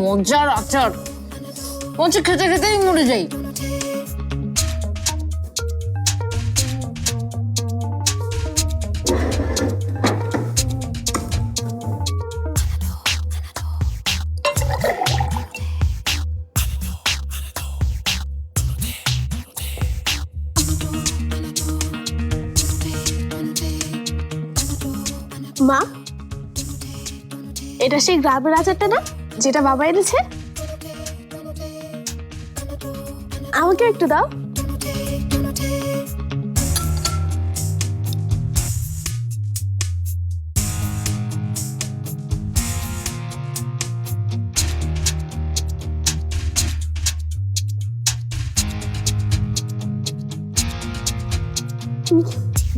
মজার আচার, বলছি খেতে খেতেই মরে যাই। মা, এটা সেই গ্রামের আচারটা না যেটা বাবা এনেছে? আমাকে একটু দাও।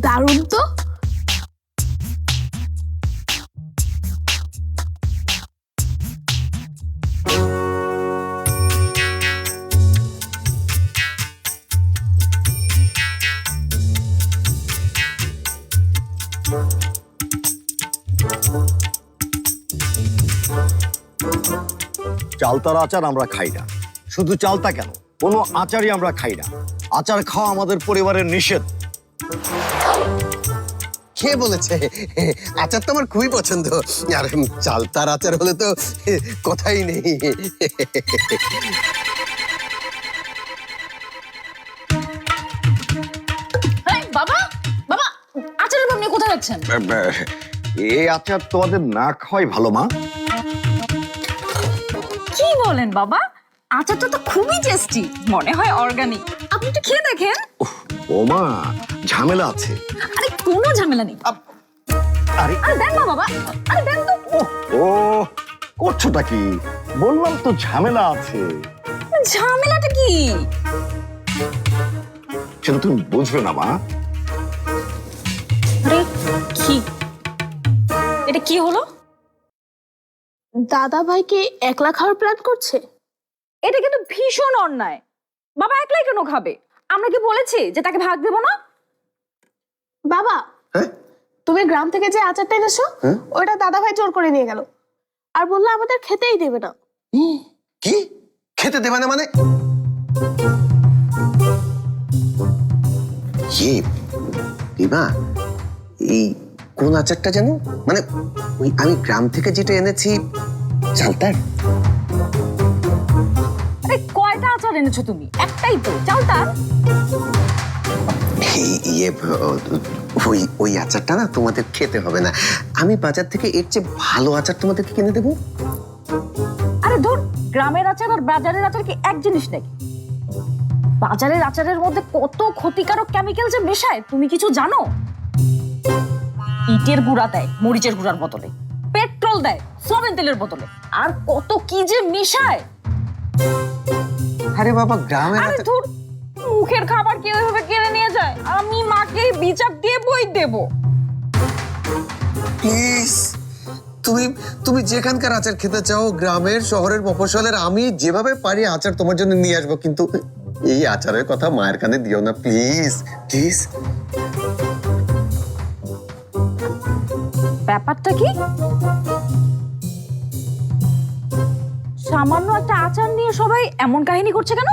দারুণ তো। চালতার আচার আমরা খাই না। শুধু চালতা কেন, কোনো আচারই আমরা খাই না। আচার খাওয়া আমাদের পরিবারের নিষেধ। কে বলেছে? আচার তো আমার খুবই পছন্দ, আর চালতার আচার হলে তো কথাই নেই। বাবা, বাবা, আচারের বাম নিয়ে কোথায় যাচ্ছেন? এই আচার তোমাদের না খাওয়াই ভালো মা। কি বলেন বাবা? আচারটা তো খুবই টেস্টি, মনে হয় অর্গানিক। আপনি একটু খেয়ে দেখেন। ও মা, ঝামেলা আছে। আরে কোনো ঝামেলা নেই। আরে আরে দেন না বাবা, আরে দেন তো। ও করছোটা কি? বললাম তো ঝামেলা আছে। ঝামেলাটা কি? সেটা তুমি বুঝবে না মা। আরে কি, এটা কি হলো? দাদা ভাইকে একলা খাওয়ার প্ল্যান করছে? এটা কিন্তু ভীষণ অন্যায়। বাবা একলাই কেন খাবে? আমরা কি বলেছি যে তাকে ভাগ দেব না? বাবা, হ্যাঁ? তুমি গ্রাম থেকে যে আচারটা এনেছো ওটা দাদা ভাই জোর করে নিয়ে গেল, আর বললো আমাদের খেতেই দেবে না। কি খেতে দেবে না মানে? দিবা, এই কোন আচারটা জানো? মানে ওই আমি গ্রাম থেকে যেটা এনেছি, চালতার। আরে কয়টা আচার এনেছো তুমি? একটাই তো, চালতা। ওই আচারটা না তোমাদের খেতে হবে না। আমি বাজার থেকে এর চেয়ে ভালো আচার তোমাদেরকে কিনে দেবো। আরে ধুর, গ্রামের আচার আর বাজারের আচার কি এক জিনিস নাকি? বাজারের আচারের মধ্যে কত ক্ষতিকারক কেমিক্যাল যে মেশায় তুমি কিছু জানো? ইটের গুঁড়া দেয় মরিচের গুঁড়ার বদলে, পেট্রোল দেয় সয়াবিন তেলের বদলে, আর কত কি যে মেশায়। আরে বাবা, গ্রামের আরে ধুর, মুখের খাবার কেউ এভাবে কেড়ে নিয়ে যায়? আমি মাকে বিচার দিয়ে বই দেব। প্লিজ, তুমি যেখানকার আচার খেতে চাও, গ্রামের, শহরের, মফস্বলের, আমি যেভাবে পারি আচার তোমার জন্য নিয়ে আসবো, কিন্তু এই আচারের কথা মায়ের কানে দিও না প্লিজ, প্লিজ। ব্যাপারটা কি? সামান্য একটা আচার নিয়ে সবাই এমন কাহিনী করছে কেন?